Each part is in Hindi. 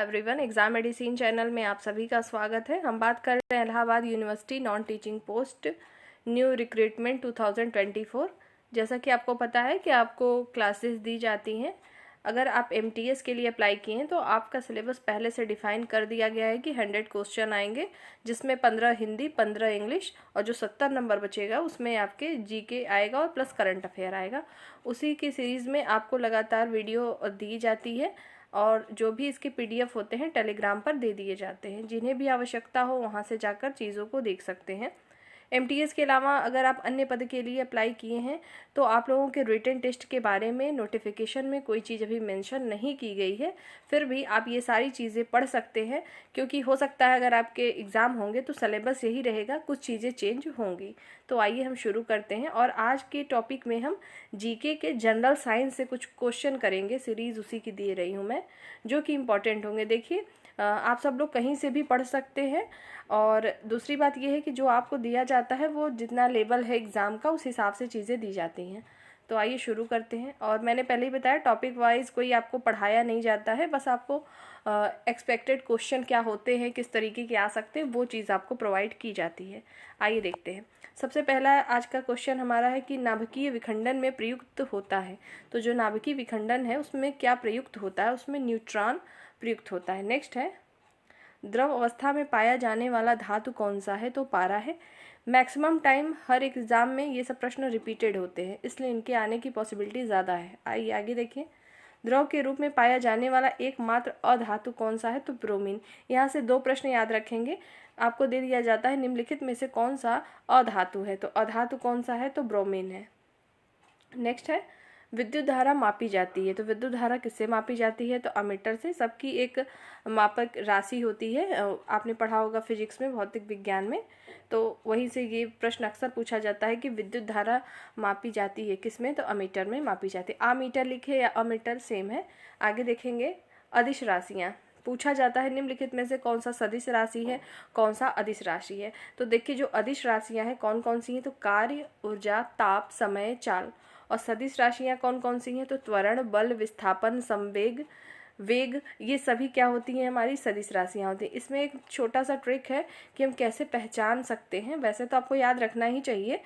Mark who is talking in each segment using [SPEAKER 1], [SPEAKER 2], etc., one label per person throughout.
[SPEAKER 1] एवरीवन, एग्जाम मेडिसिन चैनल में आप सभी का स्वागत है। हम बात कर रहे हैं Allahabad university non teaching post new recruitment 2024। जैसा कि आपको पता है कि आपको क्लासेस दी जाती हैं। अगर आप एमटीएस के लिए अप्लाई किए हैं तो आपका सिलेबस पहले से डिफाइन कर दिया गया है कि 100 क्वेश्चन आएंगे, जिसमें 15 हिंदी, 15 इंग्लिश और जो 70 नंबर बचेगा उसमें आपके जीके आएगा और प्लस करंट अफेयर आएगा। उसी की सीरीज़ में आपको लगातार वीडियो दी जाती है और जो भी इसके पीडीएफ होते हैं टेलीग्राम पर दे दिए जाते हैं। जिन्हें भी आवश्यकता हो वहां से जाकर चीज़ों को देख सकते हैं। एमटीएस के अलावा अगर आप अन्य पद के लिए अप्लाई किए हैं तो आप लोगों के रिटन टेस्ट के बारे में नोटिफिकेशन में कोई चीज़ अभी मेंशन नहीं की गई है। फिर भी आप ये सारी चीज़ें पढ़ सकते हैं, क्योंकि हो सकता है अगर आपके एग्ज़ाम होंगे तो सिलेबस यही रहेगा, कुछ चीज़ें चेंज होंगी। तो आइए हम शुरू करते हैं और आज के टॉपिक में हम जीके के जनरल साइंस से कुछ क्वेश्चन करेंगे। सीरीज़ उसी की दे रही हूँ मैं, जो कि इम्पॉर्टेंट होंगे। देखिए, आप सब लोग कहीं से भी पढ़ सकते हैं और दूसरी बात यह है कि जो आपको दिया जाता है वो जितना लेवल है एग्ज़ाम का उस हिसाब से चीज़ें दी जाती हैं। तो आइए शुरू करते हैं। और मैंने पहले ही बताया, टॉपिक वाइज कोई आपको पढ़ाया नहीं जाता है, बस आपको एक्सपेक्टेड क्वेश्चन क्या होते हैं, किस तरीके के आ सकते हैं, वो चीज़ आपको प्रोवाइड की जाती है। आइए देखते हैं। सबसे पहला आज का क्वेश्चन हमारा है कि नाभिकीय विखंडन में प्रयुक्त होता है। तो जो नाभिकीय विखंडन है उसमें क्या प्रयुक्त होता है? उसमें न्यूट्रॉन प्रयुक्त होता है। नेक्स्ट है, द्रव अवस्था में पाया जाने वाला धातु कौन सा है? तो पारा है। मैक्सिमम टाइम हर एक एग्जाम में ये सब प्रश्न रिपीटेड होते हैं, इसलिए इनके आने की पॉसिबिलिटी ज़्यादा है। आइए आगे देखिए। द्रव के रूप में पाया जाने वाला एकमात्र अधातु कौन सा है? तो ब्रोमीन। यहाँ से दो प्रश्न याद रखेंगे। आपको दे दिया जाता है निम्नलिखित में से कौन सा अधातु है, तो अधातु कौन सा है? तो ब्रोमीन है। नेक्स्ट है, विद्युत धारा मापी जाती है। तो विद्युत धारा किससे मापी जाती है? तो अमीटर से। सबकी एक मापक राशि होती है, आपने पढ़ा होगा फिजिक्स में, भौतिक विज्ञान में। तो वहीं से ये प्रश्न अक्सर पूछा जाता है कि विद्युत धारा मापी जाती है किसमें? तो अमीटर में मापी जाती है। अमीटर लिखे या अमीटर सेम है। आगे देखेंगे, अदिश राशियाँ पूछा जाता है निम्नलिखित में से कौन सा सदिश राशि है, कौन सा अदिश राशि है? तो देखिए, जो अदिश राशियां हैं कौन कौन सी हैं? तो कार्य, ऊर्जा, ताप, समय, चाल। और सदिश राशियां कौन कौन सी हैं? तो त्वरण, बल, विस्थापन, संवेग, वेग। ये सभी क्या होती हैं? हमारी सदिश राशियां होती हैं। इसमें एक छोटा सा ट्रिक है कि हम कैसे पहचान सकते हैं। वैसे तो आपको याद रखना ही चाहिए।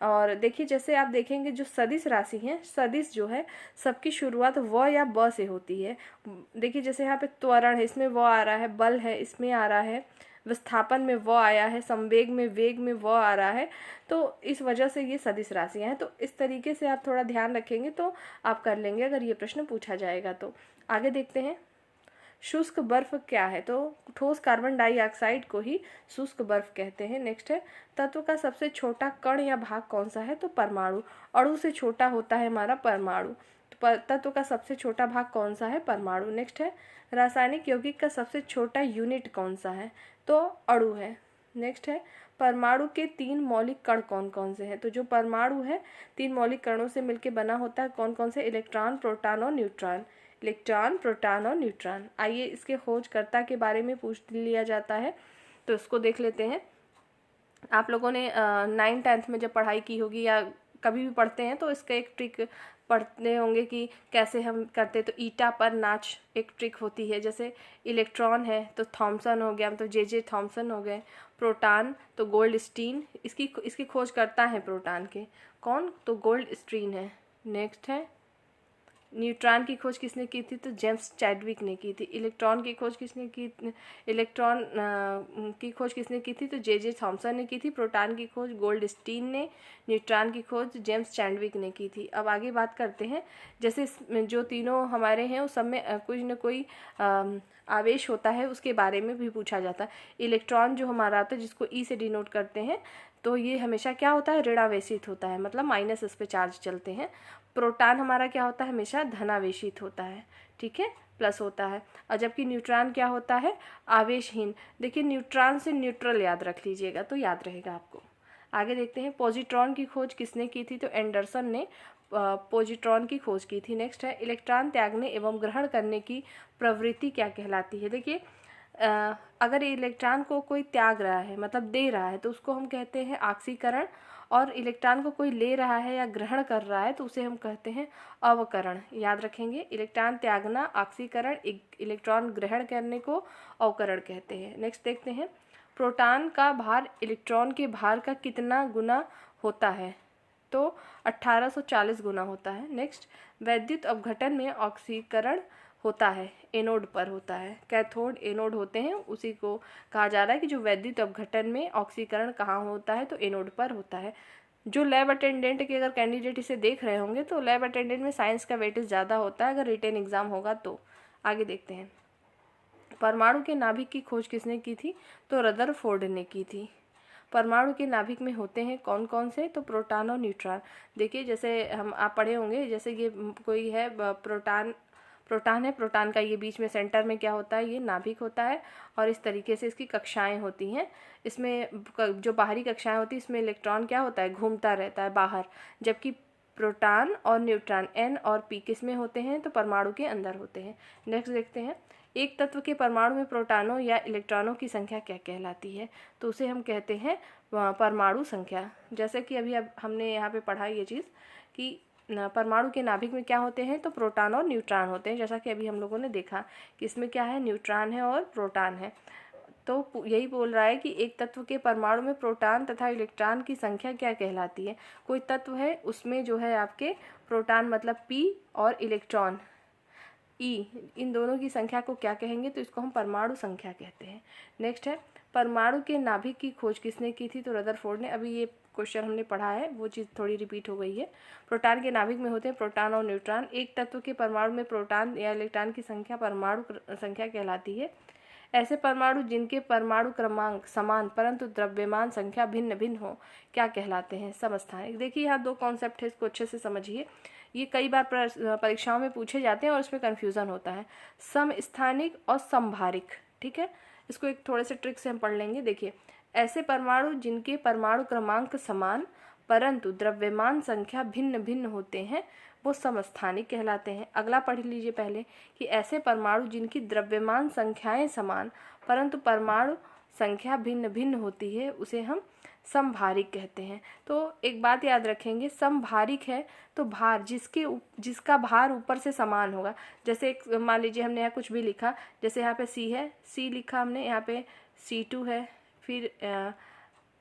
[SPEAKER 1] और देखिए, जैसे आप देखेंगे जो सदिश राशि हैं, सदिश जो है सबकी शुरुआत व या ब से होती है। देखिए, जैसे यहाँ पे त्वरण है, इसमें व आ रहा है, बल है, इसमें आ रहा है, विस्थापन में व आया है, संवेग में, वेग में व आ रहा है। तो इस वजह से ये सदिश राशियां हैं। तो इस तरीके से आप थोड़ा ध्यान रखेंगे तो आप कर लेंगे अगर ये प्रश्न पूछा जाएगा तो। आगे देखते हैं, शुष्क बर्फ क्या है? तो ठोस कार्बन डाइऑक्साइड को ही शुष्क बर्फ कहते हैं। नेक्स्ट है, तत्व का सबसे छोटा कण या भाग कौन सा है? तो परमाणु। अणु से छोटा होता है हमारा परमाणु। तो तत्व का सबसे छोटा भाग कौन सा है? परमाणु। नेक्स्ट है, रासायनिक यौगिक का सबसे छोटा यूनिट कौन सा है? तो अणु है। नेक्स्ट है, परमाणु के 3 मौलिक कण कौन कौन से हैं? तो जो परमाणु है 3 मौलिक कणों से मिलकर बना होता है। कौन कौन से? इलेक्ट्रॉन, प्रोटॉन और न्यूट्रॉन। इलेक्ट्रॉन, प्रोटॉन और न्यूट्रॉन। आइए इसके खोजकर्ता के बारे में पूछ लिया जाता है, तो इसको देख लेते हैं। आप लोगों ने 9th-10th में जब पढ़ाई की होगी या कभी भी पढ़ते हैं तो इसका एक ट्रिक पढ़ते होंगे कि कैसे हम करते। तो ईटा पर नाच एक ट्रिक होती है। जैसे इलेक्ट्रॉन है तो थॉमसन हो गया, तो जे थॉमसन हो गए। प्रोटॉन तो गोल्डस्टीन, इसकी खोज करता है प्रोटॉन के। कौन? तो गोल्डस्टीन है। नेक्स्ट है, न्यूट्रॉन की खोज किसने की थी? तो जेम्स चैडविक ने की थी। इलेक्ट्रॉन की खोज किसने की? इलेक्ट्रॉन की खोज किसने की थी? तो जे थॉमसन ने की थी। प्रोटॉन की खोज गोल्डस्टीन ने, न्यूट्रॉन की खोज जेम्स चैडविक ने की थी। अब आगे बात करते हैं, जैसे जो तीनों हमारे हैं उस सब में कुछ न कोई आवेश होता है, उसके बारे में भी पूछा जाता है। इलेक्ट्रॉन जो हमारा आता है जिसको ई से डिनोट करते हैं, तो ये हमेशा क्या होता है? ऋणावेशित होता है, मतलब माइनस इस पे चार्ज चलते हैं। प्रोटॉन हमारा क्या होता है? हमेशा धनावेशित होता है, ठीक है, प्लस होता है। और जबकि न्यूट्रॉन क्या होता है? आवेशहीन। देखिए, न्यूट्रॉन से न्यूट्रल याद रख लीजिएगा तो याद रहेगा आपको। आगे देखते हैं, पॉजिट्रॉन की खोज किसने की थी? तो एंडरसन ने पॉजिट्रॉन की खोज की थी। नेक्स्ट है, इलेक्ट्रॉन त्यागने एवं ग्रहण करने की प्रवृत्ति क्या कहलाती है? देखिए, अगर इलेक्ट्रॉन को कोई त्याग रहा है, मतलब दे रहा है, तो उसको हम कहते हैं ऑक्सीकरण। और इलेक्ट्रॉन को कोई ले रहा है या ग्रहण कर रहा है तो उसे हम कहते हैं अवकरण। याद रखेंगे, इलेक्ट्रॉन त्यागना ऑक्सीकरण, इलेक्ट्रॉन ग्रहण करने को अवकरण कहते हैं। नेक्स्ट देखते हैं, प्रोटॉन का भार इलेक्ट्रॉन के भार का कितना गुना होता है? तो 1840 गुना होता है। नेक्स्ट, वैद्युत अपघटन में ऑक्सीकरण होता है, एनोड पर होता है। कैथोड एनोड होते हैं, उसी को कहा जा रहा है कि जो वैद्युत अपघटन में ऑक्सीकरण कहाँ होता है, तो एनोड पर होता है। जो लैब अटेंडेंट के अगर कैंडिडेट इसे देख रहे होंगे तो लैब अटेंडेंट में साइंस का वेटेज ज़्यादा होता है अगर रिटेन एग्जाम होगा तो। आगे देखते हैं, परमाणु के नाभिक की खोज किसने की थी? तो रदरफोर्ड ने की थी। परमाणु के नाभिक में होते हैं कौन कौन से? तो प्रोटॉन और न्यूट्रॉन। देखिए, जैसे हम आप पढ़े होंगे, जैसे ये कोई है प्रोटॉन है, प्रोटॉन का ये बीच में सेंटर में क्या होता है, ये नाभिक होता है और इस तरीके से इसकी कक्षाएं होती हैं। इसमें जो बाहरी कक्षाएं होती हैं इसमें इलेक्ट्रॉन क्या होता है, घूमता रहता है बाहर, जबकि प्रोटॉन और न्यूट्रॉन एन और पी किस में होते हैं? तो परमाणु के अंदर होते हैं। नेक्स्ट देखते हैं, एक तत्व के परमाणु में प्रोटॉनों या इलेक्ट्रॉनों की संख्या क्या कहलाती है? तो उसे हम कहते हैं परमाणु संख्या। जैसे कि अभी अब हमने यहाँ पे पढ़ा ये चीज़ कि परमाणु के नाभिक में क्या होते हैं? तो प्रोटॉन और न्यूट्रॉन होते हैं। जैसा कि अभी हम लोगों ने देखा कि इसमें क्या है, न्यूट्रॉन है और प्रोटॉन है। तो यही बोल रहा है कि एक तत्व के परमाणु में प्रोटॉन तथा इलेक्ट्रॉन की संख्या क्या कहलाती है? कोई तत्व है उसमें जो है आपके प्रोटॉन मतलब P और इलेक्ट्रॉन E, इन दोनों की संख्या को क्या कहेंगे? तो इसको हम परमाणु संख्या कहते हैं। नेक्स्ट है, परमाणु के नाभिक की खोज किसने की थी? तो रदरफोर्ड ने। अभी ये क्वेश्चन हमने पढ़ा है, वो चीज़ थोड़ी रिपीट हो गई है। प्रोटॉन के नाभिक में होते हैं प्रोटॉन और न्यूट्रॉन। एक तत्व के परमाणु में प्रोटॉन या इलेक्ट्रॉन की संख्या परमाणु संख्या कहलाती है। ऐसे परमाणु जिनके परमाणु क्रमांक समान परंतु द्रव्यमान संख्या भिन्न भिन्न हो क्या कहलाते हैं? समस्थानिक। देखिए, यहाँ दो कॉन्सेप्ट है, इसको अच्छे से समझिए। ये कई बार परीक्षाओं में पूछे जाते हैं और उसमें कन्फ्यूज़न होता है, समस्थानिक और समभारिक। ठीक है, इसको एक थोड़े से ट्रिक से हम पढ़ लेंगे। देखिए, ऐसे परमाणु जिनके परमाणु क्रमांक समान परंतु द्रव्यमान संख्या भिन्न भिन्न होते हैं वो समस्थानिक कहलाते हैं। अगला पढ़ लीजिए पहले कि ऐसे परमाणु जिनकी द्रव्यमान संख्याएं समान परंतु परमाणु संख्या भिन्न भिन्न होती है उसे हम समभारिक कहते हैं। तो एक बात याद रखेंगे, समभारिक है तो भार जिसका भार ऊपर से समान होगा। जैसे एक मान लीजिए हमने यहाँ कुछ भी लिखा, जैसे यहाँ पे C है, C लिखा हमने, यहाँ पे C2 है, फिर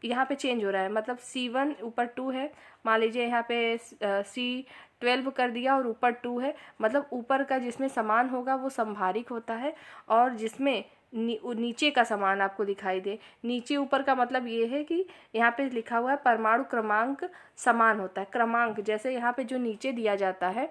[SPEAKER 1] यहाँ पे चेंज हो रहा है, मतलब C1 ऊपर 2 है, मान लीजिए यहाँ पे C12 कर दिया और ऊपर 2 है, मतलब ऊपर का जिसमें समान होगा वो समभारिक होता है और जिसमें नीचे का समान आपको दिखाई दे, नीचे ऊपर का मतलब ये है कि यहाँ पे लिखा हुआ है परमाणु क्रमांक समान होता है। क्रमांक जैसे यहाँ पे जो नीचे दिया जाता है,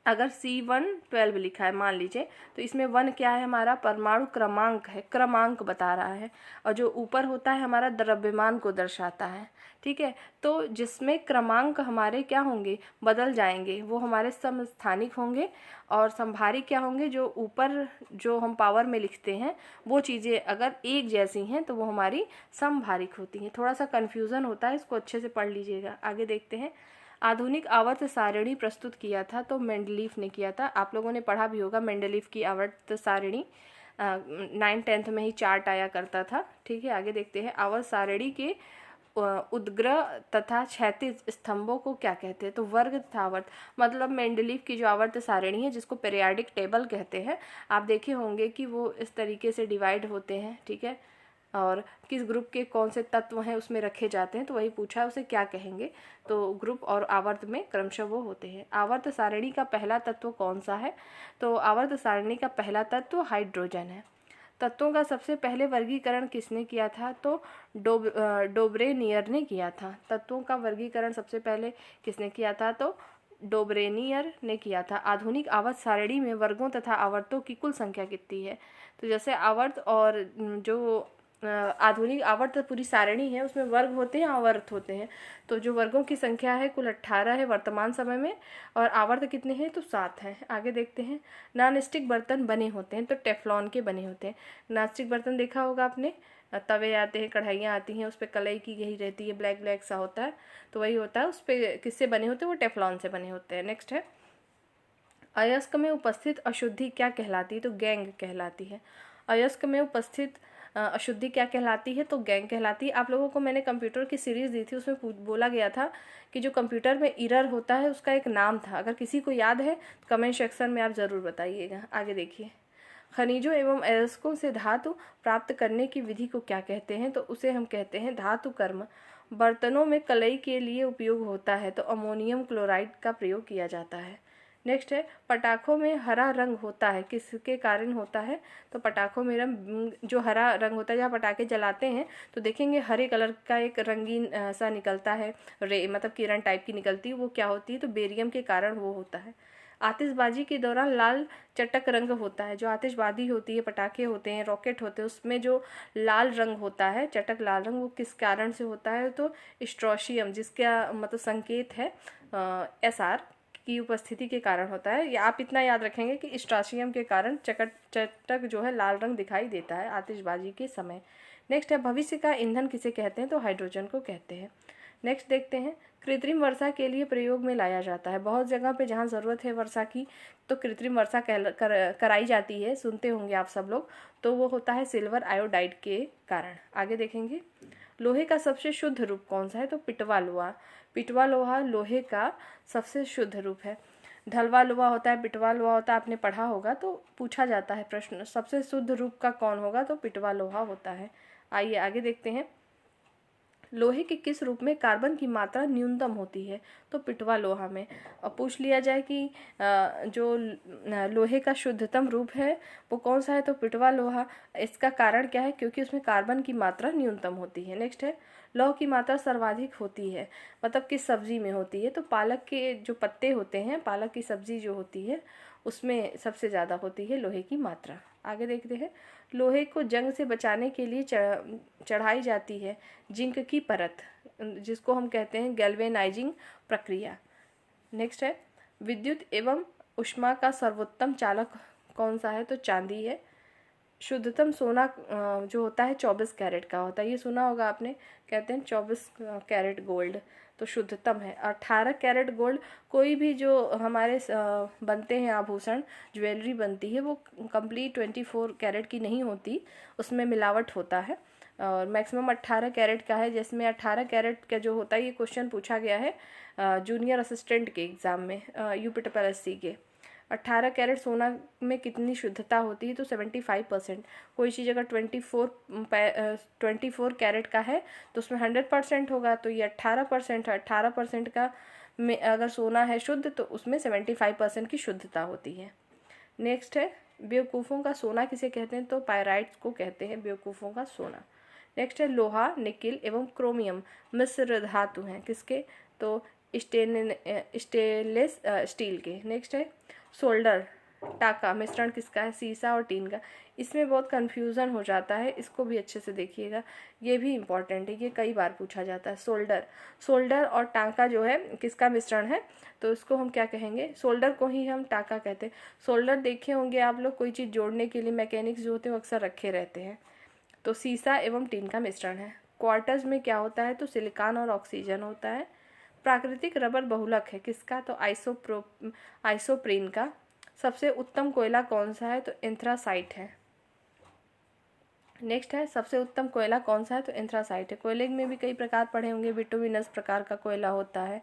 [SPEAKER 1] अगर C1 12 लिखा है मान लीजिए, तो इसमें 1 क्या है, हमारा परमाणु क्रमांक है, क्रमांक बता रहा है, और जो ऊपर होता है हमारा द्रव्यमान को दर्शाता है। ठीक है, तो जिसमें क्रमांक हमारे क्या होंगे, बदल जाएंगे, वो हमारे समस्थानिक होंगे। और समभारिक क्या होंगे, जो ऊपर जो हम पावर में लिखते हैं वो चीज़ें अगर एक जैसी हैं तो वो हमारी समभारिक होती हैं। थोड़ा सा कन्फ्यूज़न होता है, इसको अच्छे से पढ़ लीजिएगा। आगे देखते हैं, आधुनिक आवर्त सारणी प्रस्तुत किया था तो मेंडलीफ ने किया था। आप लोगों ने पढ़ा भी होगा मेंडलीफ की आवर्त सारणी, 9th-10th में ही चार्ट आया करता था। ठीक है, आगे देखते हैं, आवर्त सारणी के उद्ग्रह तथा क्षैतिज स्तंभों को क्या कहते हैं? तो वर्ग तथा आवर्त, मतलब मेंडलीफ की जो आवर्त सारणी है जिसको पीरियाडिक टेबल कहते हैं, आप देखे होंगे कि वो इस तरीके से डिवाइड होते हैं। ठीक है, और किस ग्रुप के कौन से तत्व हैं उसमें रखे जाते हैं, तो वही पूछा है, उसे क्या कहेंगे? तो ग्रुप और आवर्त में क्रमशः वो होते हैं। आवर्त सारणी का पहला तत्व कौन सा है? तो आवर्त सारणी का पहला तत्व हाइड्रोजन है। तत्वों का सबसे पहले वर्गीकरण किसने किया था? तो डोब्रेनियर ने किया था। तत्वों का वर्गीकरण सबसे पहले किसने किया था? तो डोब्रेनियर ने किया था। आधुनिक आवर्त सारणी में वर्गों तथा आवर्तों की कुल संख्या कितनी है? तो जैसे आवर्त और जो आधुनिक आवर्त पूरी सारणी है उसमें वर्ग होते हैं, आवर्त होते हैं। तो जो वर्गों की संख्या है कुल 18 है वर्तमान समय में, और आवर्त कितने हैं? तो 7 हैं। आगे देखते हैं, नॉन स्टिक बर्तन बने होते हैं तो टेफ्लॉन के बने होते हैं। नॉन स्टिक बर्तन देखा होगा आपने, तवे आते हैं, कढ़ाइयाँ आती हैं, उस पर कलई की यही रहती है, ब्लैक ब्लैक सा होता है, तो वही होता है। उस पर किससे बने होते हैं? वो टेफ्लॉन से बने होते हैं। नेक्स्ट है, अयस्क में उपस्थित अशुद्धि क्या कहलाती है? तो गैंग कहलाती है। अयस्क में उपस्थित अशुद्धि क्या कहलाती है? तो गैंग कहलाती है। आप लोगों को मैंने कंप्यूटर की सीरीज दी थी, उसमें बोला गया था कि जो कंप्यूटर में एरर होता है उसका एक नाम था। अगर किसी को याद है तो कमेंट सेक्शन में आप ज़रूर बताइएगा। आगे देखिए, खनिजों एवं अयस्कों से धातु प्राप्त करने की विधि को क्या कहते हैं? तो उसे हम कहते हैं धातु कर्म। बर्तनों में कलई के लिए उपयोग होता है तो अमोनियम क्लोराइड का प्रयोग किया जाता है। नेक्स्ट है, पटाखों में हरा रंग होता है, किसके कारण होता है? तो पटाखों में जो हरा रंग होता है, जहाँ पटाखे जलाते हैं तो देखेंगे हरे कलर का एक रंगीन सा निकलता है, मतलब किरण टाइप की निकलती है, वो क्या होती है? तो बेरियम के कारण वो होता है। आतिशबाजी के दौरान लाल चटक रंग होता है। जो आतिशबाजी होती है, पटाखे होते हैं, रॉकेट होते हैं, उसमें जो लाल रंग होता है, चटक लाल रंग, वो किस कारण से होता है? तो स्ट्रोशियम, जिसका मतलब संकेत है SR की उपस्थिति के कारण होता है। या आप इतना याद रखेंगे कि स्ट्रोशियम के कारण चटक जो है लाल रंग दिखाई देता है आतिशबाजी के समय। नेक्स्ट है, भविष्य का ईंधन किसे कहते हैं? तो हाइड्रोजन को कहते हैं। नेक्स्ट देखते हैं, कृत्रिम वर्षा के लिए प्रयोग में लाया जाता है। बहुत जगह पे जहाँ ज़रूरत है वर्षा की तो कृत्रिम वर्षा कराई जाती है, सुनते होंगे आप सब लोग। तो वो होता है सिल्वर आयोडाइड के कारण। आगे देखेंगे, लोहे का सबसे शुद्ध रूप कौन सा है? तो पिटवा लोहा। पिटवा लोहा लोहे का सबसे शुद्ध रूप है। ढलवा लोहा होता है, पिटवा लोहा होता है, आपने पढ़ा होगा तो पूछा जाता है प्रश्न, सबसे शुद्ध रूप का कौन होगा? तो पिटवा लोहा होता है। आइए आगे देखते हैं, लोहे के किस रूप में कार्बन की मात्रा न्यूनतम होती है? तो पिटवा लोहा में। और पूछ लिया जाए कि जो लोहे का शुद्धतम रूप है वो कौन सा है? तो पिटवा लोहा। इसका कारण क्या है? क्योंकि उसमें कार्बन की मात्रा न्यूनतम होती है। नेक्स्ट है, लौह की मात्रा सर्वाधिक होती है, मतलब किस सब्जी में होती है? तो पालक के जो पत्ते होते हैं, पालक की सब्जी जो होती है उसमें सबसे ज़्यादा होती है लोहे की मात्रा। आगे देखते हैं, लोहे को जंग से बचाने के लिए चढ़ाई जाती है जिंक की परत, जिसको हम कहते हैं गैल्वेनाइजिंग प्रक्रिया। नेक्स्ट है, विद्युत एवं ऊष्मा का सर्वोत्तम चालक कौन सा है? तो चांदी है। शुद्धतम सोना जो होता है 24 कैरेट का होता है, ये सुना होगा आपने, कहते हैं 24 कैरेट गोल्ड तो शुद्धतम है। 18 कैरेट गोल्ड, कोई भी जो हमारे बनते हैं आभूषण, ज्वेलरी बनती है, वो कंप्लीट 24 कैरेट की नहीं होती, उसमें मिलावट होता है। और मैक्सिमम 18 कैरेट का है, जिसमें 18 कैरेट का जो होता है, ये क्वेश्चन पूछा गया है जूनियर असिस्टेंट के एग्ज़ाम में, UPSSC के। 18 कैरेट सोना में कितनी शुद्धता होती है? तो 75%। कोई चीज़ अगर 24 कैरेट का है तो उसमें 100% होगा, तो ये 18% है। 18% का में अगर सोना है शुद्ध तो उसमें 75% की शुद्धता होती है। नेक्स्ट है, बेवकूफ़ों का सोना किसे कहते हैं? तो पायराइट्स को कहते हैं बेवकूफ़ों का सोना। नेक्स्ट है, लोहा, निकिल एवं क्रोमियम मिश्र धातु हैं, किसके? तो स्टेनलेस स्टील के। नेक्स्ट है, सोल्डर, टाका मिश्रण किसका है? सीसा और टीन का। इसमें बहुत कंफ्यूजन हो जाता है, इसको भी अच्छे से देखिएगा, ये भी इम्पॉर्टेंट है, ये कई बार पूछा जाता है। सोल्डर और टांका जो है किसका मिश्रण है? तो इसको हम क्या कहेंगे? सोल्डर को ही हम टाका कहते हैं। सोल्डर देखे होंगे आप लोग, कोई चीज़ जोड़ने के लिए मैकेनिक्स जो होते हैं वो अक्सर रखे रहते हैं। तो सीसा एवं टीन का मिश्रण है। क्वार्टज में क्या होता है? तो सिलिकॉन और ऑक्सीजन होता है। प्राकृतिक रबर बहुलक है, किसका? तो आइसोप्रीन का। सबसे उत्तम कोयला कौन सा है? तो एंथ्रासाइट है। नेक्स्ट है, सबसे उत्तम कोयला कौन सा है? तो एंथ्रासाइट है। कोयले में भी कई प्रकार पढ़े होंगे, बिटुमिनस प्रकार का कोयला होता है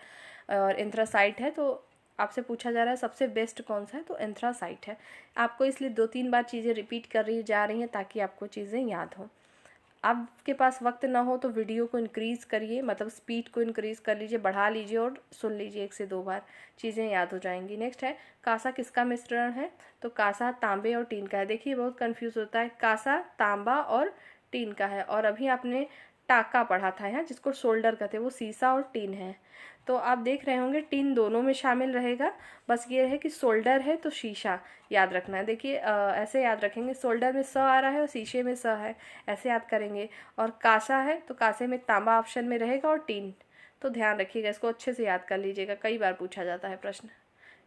[SPEAKER 1] और एंथ्रासाइट है। तो आपसे पूछा जा रहा है सबसे बेस्ट कौन सा है? तो एंथ्रासाइट है। आपको इसलिए 2-3 बार चीज़ें रिपीट कर रही जा रही हैं ताकि आपको चीज़ें याद हों। आपके पास वक्त ना हो तो वीडियो को इंक्रीज़ करिए, मतलब स्पीड को इंक्रीज़ कर लीजिए, बढ़ा लीजिए और सुन लीजिए 1 से 2 बार, चीज़ें याद हो जाएंगी। नेक्स्ट है, कांसा किसका मिश्रण है? तो कांसा तांबे और टीन का है। देखिए बहुत कंफ्यूज होता है, कांसा तांबा और टीन का है। और अभी आपने टाका पढ़ा था यहाँ, जिसको शोल्डर कहते हैं, वो सीसा और टीन है। तो आप देख रहे होंगे टीन दोनों में शामिल रहेगा, बस ये है कि शोल्डर है तो शीशा याद रखना है। देखिए ऐसे याद रखेंगे, शोल्डर में स आ रहा है और शीशे में स है, ऐसे याद करेंगे। और कांसा है तो कांसे में तांबा ऑप्शन में रहेगा और टीन, तो ध्यान रखिएगा, इसको अच्छे से याद कर लीजिएगा, कई बार पूछा जाता है प्रश्न।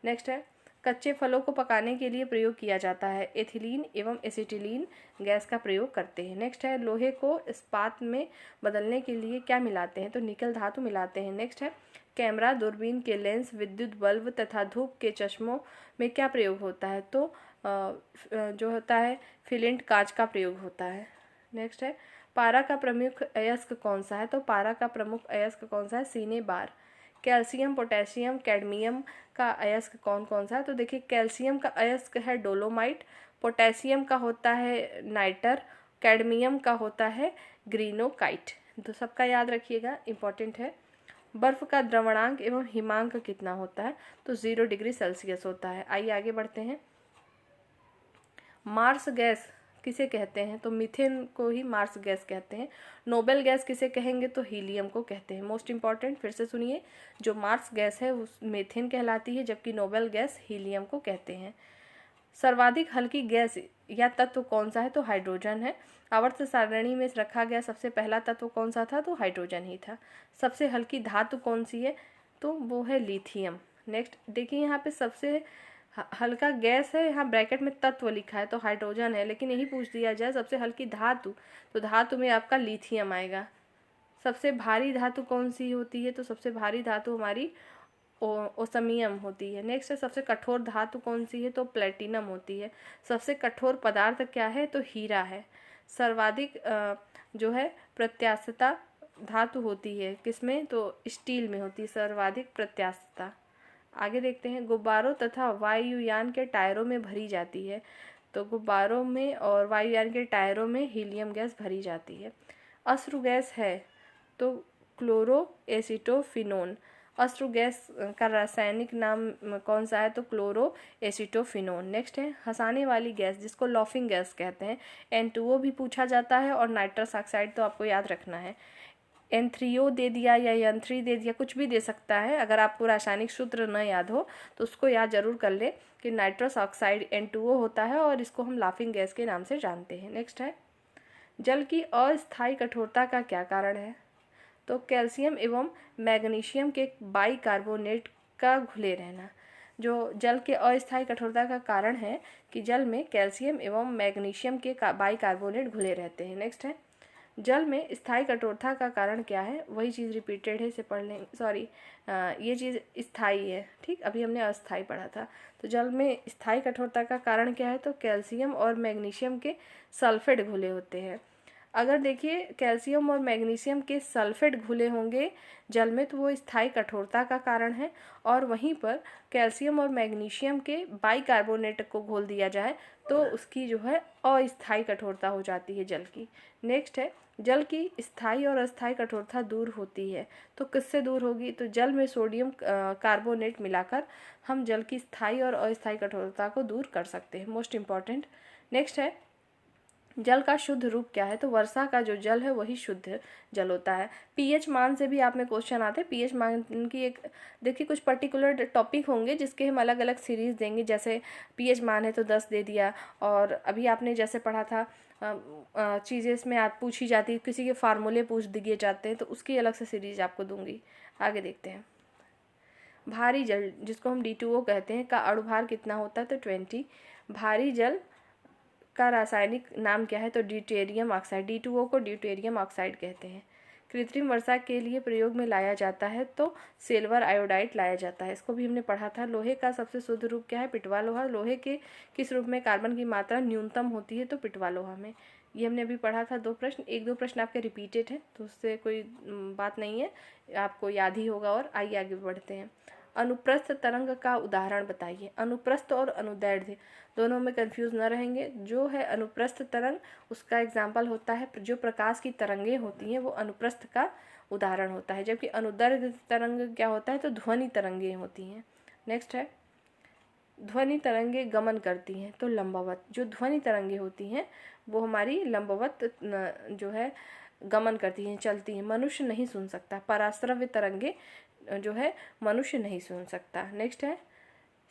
[SPEAKER 1] नेक्स्ट है, कच्चे फलों को पकाने के लिए प्रयोग किया जाता है, एथिलीन एवं एसिटिलीन गैस का प्रयोग करते हैं। नेक्स्ट है, लोहे को इस्पात में बदलने के लिए क्या मिलाते हैं? तो निकल धातु मिलाते हैं। नेक्स्ट है, कैमरा, दूरबीन के लेंस, विद्युत बल्ब तथा धूप के चश्मों में क्या प्रयोग होता है? तो जो होता है फिलेंट कांच का प्रयोग होता है। नेक्स्ट है पारा का प्रमुख अयस्क कौन सा है, तो पारा का प्रमुख अयस्क कौन सा है, सीने बार। कैल्शियम, पोटेशियम, कैडमियम का अयस्क कौन कौन सा है, तो देखिए कैल्शियम का अयस्क है डोलोमाइट, पोटेशियम का होता है नाइटर, कैडमियम का होता है ग्रीनोकाइट। तो सबका याद रखिएगा, इंपॉर्टेंट है। बर्फ का द्रवणांक एवं हिमांक कितना होता है, तो 0 डिग्री सेल्सियस होता है। आइए आगे बढ़ते हैं। मार्स गैस किसे कहते हैं, तो मीथेन को ही मार्स गैस कहते हैं। नोबेल गैस किसे कहेंगे, तो हीलियम को कहते हैं। मोस्ट इंपॉर्टेंट, फिर से सुनिए, जो मार्स गैस है वो मीथेन कहलाती है, जबकि नोबेल गैस हीलियम को कहते हैं। सर्वाधिक हल्की गैस या तत्व कौन सा है, तो हाइड्रोजन है। आवर्त सारणी में रखा गया सबसे पहला तत्व कौन सा था, तो हाइड्रोजन ही था। सबसे हल्की धातु कौन सी है, तो वो है लिथियम। नेक्स्ट देखिए यहाँ पे सबसे हल्का गैस है, यहाँ ब्रैकेट में तत्व लिखा है तो हाइड्रोजन है, लेकिन यही पूछ दिया जाए सबसे हल्की धातु, तो धातु में आपका लिथियम आएगा। सबसे भारी धातु कौन सी होती है, तो सबसे भारी धातु हमारी ओसमियम होती है। नेक्स्ट है सबसे कठोर धातु कौन सी है, तो प्लेटिनम होती है। सबसे कठोर पदार्थ क्या है, तो हीरा है। सर्वाधिक जो है प्रत्यास्थता धातु होती है किसमें, तो स्टील में होती है सर्वाधिक प्रत्यास्थता। आगे देखते हैं, गुब्बारों तथा वायुयान के टायरों में भरी जाती है, तो गुब्बारों में और वायुयान के टायरों में हीलियम गैस भरी जाती है। अश्रु गैस है तो क्लोरो एसिटोफिनोन। अश्रु गैस का रासायनिक नाम कौन सा है, तो क्लोरो एसिटोफिनोन। नेक्स्ट है हंसाने वाली गैस जिसको लॉफिंग गैस कहते हैं। N2O भी पूछा जाता है और नाइट्रस ऑक्साइड तो आपको याद रखना है। N3O दे दिया या N3 दे दिया, कुछ भी दे सकता है। अगर आपको रासायनिक सूत्र न याद हो तो उसको याद जरूर कर ले कि नाइट्रस ऑक्साइड N2O होता है और इसको हम लाफिंग गैस के नाम से जानते हैं। नेक्स्ट है जल की अस्थायी कठोरता का क्या कारण है, तो कैल्शियम एवं मैग्नीशियम के बाइकार्बोनेट का घुले रहना। जो जल के अस्थायी कठोरता का कारण है कि जल में कैल्शियम एवं मैग्नीशियम के बाइकार्बोनेट घुले रहते हैं। नेक्स्ट है जल में स्थायी कठोरता का कारण क्या है, वही चीज़ रिपीटेड है, इसे पढ़ लेंगे। सॉरी, ये चीज़ स्थायी है, ठीक, अभी हमने अस्थायी पढ़ा था। तो जल में स्थायी कठोरता का कारण क्या है, तो कैल्शियम और मैग्नीशियम के सल्फेट घुले होते हैं। अगर देखिए कैल्शियम और मैग्नीशियम के सल्फेट घुले होंगे जल में तो वो स्थायी कठोरता का कारण है, और वहीं पर कैल्शियम और मैग्नीशियम के बाइकार्बोनेट को घोल दिया जाए तो उसकी जो है अस्थायी कठोरता हो जाती है जल की। नेक्स्ट है जल की स्थायी और अस्थायी कठोरता दूर होती है, तो किससे दूर होगी, तो जल में सोडियम कार्बोनेट मिलाकर हम जल की स्थायी और अस्थायी कठोरता को दूर कर सकते हैं। Most important. नेक्स्ट है जल का शुद्ध रूप क्या है, तो वर्षा का जो जल है वही शुद्ध जल होता है। पीएच मान से भी आप में क्वेश्चन आते हैं। पीएच मान की एक देखिए कुछ पर्टिकुलर टॉपिक होंगे जिसके हम अलग अलग सीरीज देंगे, जैसे पीएच मान है तो 10 दे दिया, और अभी आपने जैसे पढ़ा था चीज़ें इसमें आप पूछी जाती है, किसी के फार्मूले पूछ दिए जाते हैं, तो उसकी अलग से सीरीज आपको दूंगी। आगे देखते हैं भारी जल जिसको हम D2O कहते हैं का अणुभार कितना होता है, तो 20। भारी जल का रासायनिक नाम क्या है, तो ड्यूटेरियम ऑक्साइड। D2O को ड्यूटेरियम ऑक्साइड कहते हैं। कृत्रिम वर्षा के लिए प्रयोग में लाया जाता है तो सिल्वर आयोडाइड लाया जाता है, इसको भी हमने पढ़ा था। लोहे का सबसे शुद्ध रूप क्या है, पिटवा लोहा। लोहे के किस रूप में कार्बन की मात्रा न्यूनतम होती है, तो पिटवा लोहा में। ये हमने अभी पढ़ा था। 2 प्रश्न, 1-2 प्रश्न आपके रिपीटेड है तो उससे कोई बात नहीं है, आपको याद ही होगा। और आइए आगे बढ़ते हैं। अनुप्रस्थ तरंग का उदाहरण बताइए। अनुप्रस्थ और अनुदैर्ध्य दोनों में कंफ्यूज न रहेंगे। जो है अनुप्रस्थ तरंग उसका एग्जाम्पल होता है जो प्रकाश की तरंगें होती हैं वो अनुप्रस्थ का उदाहरण होता है, जबकि अनुदैर्ध्य तरंग क्या होता है, तो ध्वनि तरंगें होती हैं। नेक्स्ट है ध्वनि तरंगें गमन करती हैं, तो लंबवत। जो ध्वनि तरंगें होती हैं वो हमारी लंबवत जो है गमन करती हैं, चलती हैं, मनुष्य नहीं सुन सकता। पराश्रव्य तरंगे जो है मनुष्य नहीं सुन सकता। नेक्स्ट है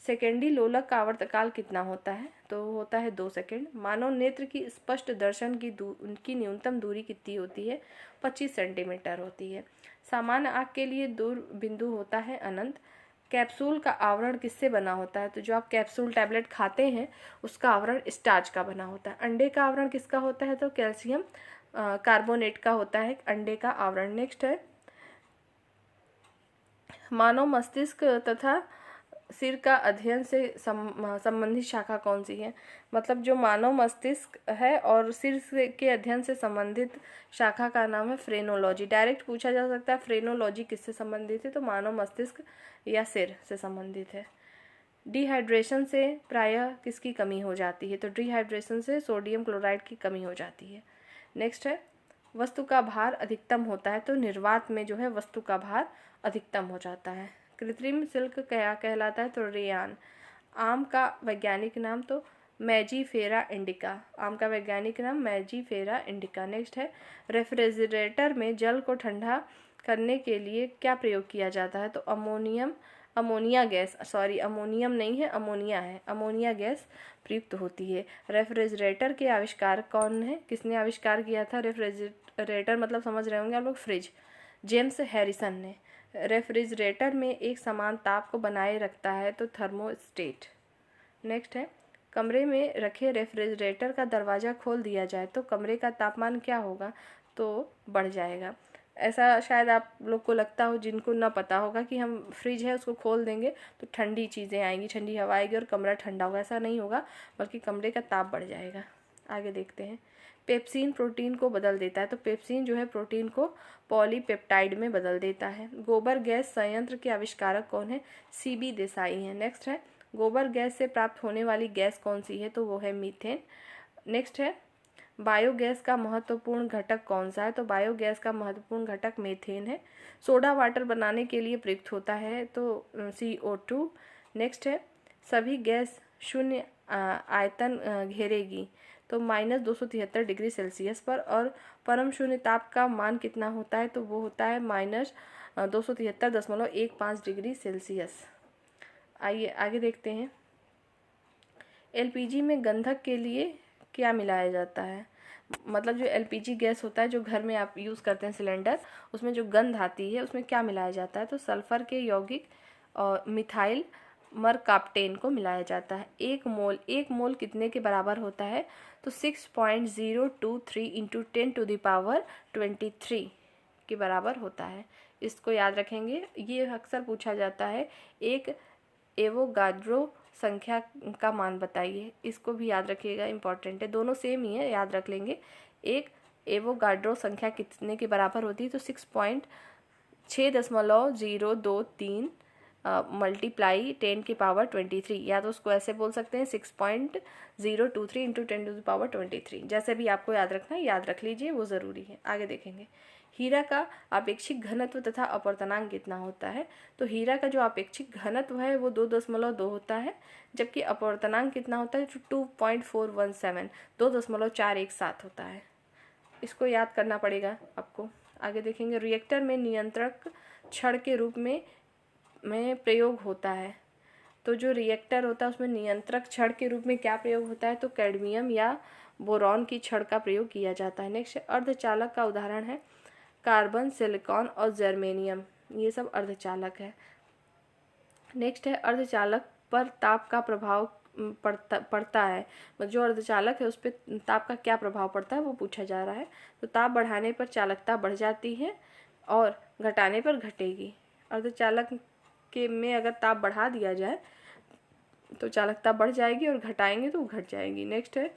[SPEAKER 1] सेकेंडी लोलक का आवर्तकाल कितना होता है, तो होता है 2 सेकेंड। मानव नेत्र की स्पष्ट दर्शन की उनकी न्यूनतम दूरी कितनी होती है, 25 सेंटीमीटर होती है। सामान्य आँख के लिए दूर बिंदु होता है अनंत। कैप्सूल का आवरण किससे बना होता है, तो जो आप कैप्सूल टैबलेट खाते हैं उसका आवरण स्टार्च का बना होता है। अंडे का आवरण किसका होता है, तो कैल्शियम कार्बोनेट का होता है अंडे का आवरण। नेक्स्ट है मानव मस्तिष्क तथा सिर का अध्ययन से संबंधित शाखा कौन सी है? मतलब जो मानव मस्तिष्क है और के अध्ययन से संबंधित शाखा का नाम है फ्रेनोलॉजी। डायरेक्ट पूछा जा सकता है फ्रेनोलॉजी किससे संबंधित है, तो मानव मस्तिष्क या सिर से संबंधित है। डिहाइड्रेशन से प्रायः किसकी कमी हो जाती है? तो डिहाइड्रेशन से सोडियम क्लोराइड की कमी हो जाती है। नेक्स्ट है, वस्तु का भार अधिकतम होता है, तो निर्वात में जो है वस्तु का भार अधिकतम हो जाता है। कृत्रिम सिल्क क्या कहलाता है? तो रेयान। आम का वैज्ञानिक नाम? तो मैजीफेरा इंडिका। आम का वैज्ञानिक नाम मैजीफेरा इंडिका। नेक्स्ट है, रेफ्रिजरेटर में जल को ठंडा करने के लिए क्या प्रयोग किया जाता है? तो अमोनिया गैस प्रयुक्त होती है। रेफ्रिजरेटर के आविष्कार कौन है? किसने आविष्कार किया था? रेफ्रिजरेटर मतलब समझ रहे होंगे आप लोग, फ्रिज। जेम्स हैरिसन ने। रेफ्रिजरेटर में एक समान ताप को बनाए रखता है, तो थर्मोस्टेट। नेक्स्ट है, कमरे में रखे रेफ्रिजरेटर का दरवाज़ा खोल दिया जाए तो कमरे का तापमान क्या होगा? तो बढ़ जाएगा। ऐसा शायद आप लोग को लगता हो, जिनको ना पता होगा, कि हम फ्रिज है उसको खोल देंगे तो ठंडी चीज़ें आएंगी, ठंडी हवा आएगी और कमरा ठंडा होगा। ऐसा नहीं होगा, बल्कि कमरे का ताप बढ़ जाएगा। आगे देखते हैं, पेप्सिन प्रोटीन को बदल देता है, तो पेप्सिन जो है प्रोटीन को पॉलीपेप्टाइड में बदल देता है। गोबर गैस संयंत्र के आविष्कारक कौन है? सीबी देसाई हैं। नेक्स्ट है, गोबर गैस से प्राप्त होने वाली गैस कौन सी है? तो वो है मीथेन। नेक्स्ट है, बायोगैस का महत्वपूर्ण घटक कौन सा है? तो बायोगैस का महत्वपूर्ण घटक मीथेन है। सोडा वाटर बनाने के लिए प्रयुक्त होता है, तो CO2। नेक्स्ट है, सभी गैस शून्य आयतन घेरेगी, तो -273 डिग्री सेल्सियस पर, और परम शून्य ताप का मान कितना होता है? तो वो होता है -273.15 डिग्री सेल्सियस। आइए आगे देखते हैं, LPG में गंधक के लिए क्या मिलाया जाता है? मतलब जो LPG गैस होता है, जो घर में आप यूज़ करते हैं सिलेंडर, उसमें जो गंध आती है उसमें क्या मिलाया जाता है? तो सल्फर के यौगिक और मिथाइल मरकाप्टेन को मिलाया जाता है। एक मोल कितने के बराबर होता है? तो 6.023 इंटू 10⁻23 के बराबर होता है। इसको याद रखेंगे, ये अक्सर पूछा जाता है। एक एवोगाड्रो संख्या का मान बताइए, इसको भी याद रखिएगा, इंपॉर्टेंट है। दोनों सेम ही है, याद रख लेंगे। एक एवोगाड्रो संख्या कितने के बराबर होती है? तो 6.023 मल्टीप्लाई 10⁻23, या तो उसको ऐसे बोल सकते हैं 6.023 इंटू 10⁻23। जैसे भी आपको याद रखना है याद रख लीजिए, वो ज़रूरी है। आगे देखेंगे, हीरा का अपेक्षिक घनत्व तथा अपवर्तनांक कितना होता है? तो हीरा का जो अपेक्षिक घनत्व है वो 2.2 होता है, जबकि अपवर्तनांक कितना होता है? 2.417, 2.417 होता है। इसको याद करना पड़ेगा आपको। आगे देखेंगे, रिएक्टर में नियंत्रक छड़ के रूप में प्रयोग होता है। तो जो रिएक्टर होता है उसमें नियंत्रक छड़ के रूप में क्या प्रयोग होता है? तो कैडमियम या बोरॉन की छड़ का प्रयोग किया जाता है। नेक्स्ट, अर्धचालक का उदाहरण है कार्बन, सिलिकॉन और जर्मेनियम, ये सब अर्धचालक है। नेक्स्ट है, अर्धचालक पर ताप का प्रभाव पड़ता है, जो अर्धचालक है उस पर ताप का क्या प्रभाव पड़ता है वो पूछा जा रहा है। तो ताप बढ़ाने पर चालकता बढ़ जाती है और घटाने पर घटेगी। अर्धचालक के में अगर ताप बढ़ा दिया जाए तो चालकता बढ़ जाएगी और घटाएंगे तो घट जाएगी। नेक्स्ट है,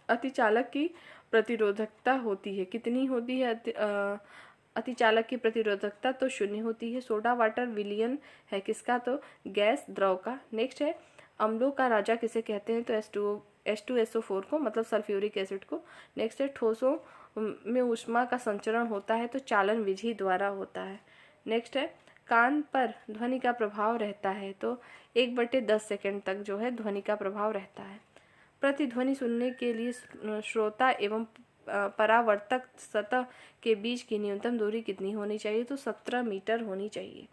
[SPEAKER 1] अतिचालक की प्रतिरोधकता होती है, कितनी होती है? अतिचालक की प्रतिरोधकता तो 0 होती है। सोडा वाटर विलयन है किसका? तो गैस द्रव का। नेक्स्ट है, अम्लों का राजा किसे कहते हैं? तो H2SO4 को, मतलब सल्फ्यूरिक एसिड को। नेक्स्ट है, ठोसों में ऊष्मा का संचरण होता है तो चालन विधि द्वारा होता है। नेक्स्ट है, कान पर ध्वनि का प्रभाव रहता है, तो 1/10 सेकंड तक जो है ध्वनि का प्रभाव रहता है। प्रतिध्वनि सुनने के लिए श्रोता एवं परावर्तक सतह के बीच की न्यूनतम दूरी कितनी होनी चाहिए? तो 17 मीटर होनी चाहिए।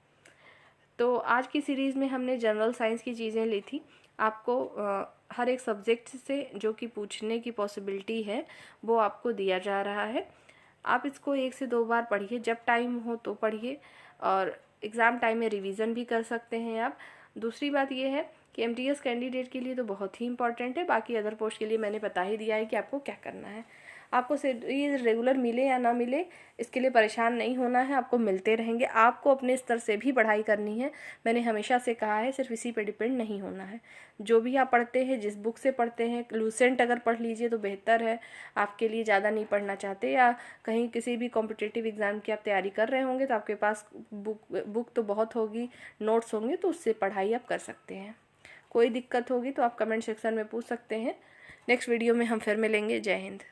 [SPEAKER 1] तो आज की सीरीज़ में हमने जनरल साइंस की चीज़ें ली थी। आपको हर एक सब्जेक्ट से जो कि पूछने की पॉसिबिलिटी है वो आपको दिया जा रहा है। आप इसको 1 से 2 बार पढ़िए, जब टाइम हो तो पढ़िए, और एग्ज़ाम टाइम में रिवीजन भी कर सकते हैं आप। दूसरी बात ये है कि एमटीएस कैंडिडेट के लिए तो बहुत ही इंपॉर्टेंट है। बाकी अदर पोस्ट के लिए मैंने बता ही दिया है कि आपको क्या करना है। आपको ये रेगुलर मिले या ना मिले इसके लिए परेशान नहीं होना है, आपको मिलते रहेंगे। आपको अपने स्तर से भी पढ़ाई करनी है, मैंने हमेशा से कहा है, सिर्फ इसी पे डिपेंड नहीं होना है। जो भी आप पढ़ते हैं, जिस बुक से पढ़ते हैं, लूसेंट अगर पढ़ लीजिए तो बेहतर है आपके लिए। ज़्यादा नहीं पढ़ना चाहते या कहीं किसी भी कॉम्पिटिटिव एग्ज़ाम की आप तैयारी कर रहे होंगे तो आपके पास बुक तो बहुत होगी, नोट्स होंगे, तो उससे पढ़ाई आप कर सकते हैं। कोई दिक्कत होगी तो आप कमेंट सेक्शन में पूछ सकते हैं। नेक्स्ट वीडियो में हम फिर मिलेंगे। जय हिंद।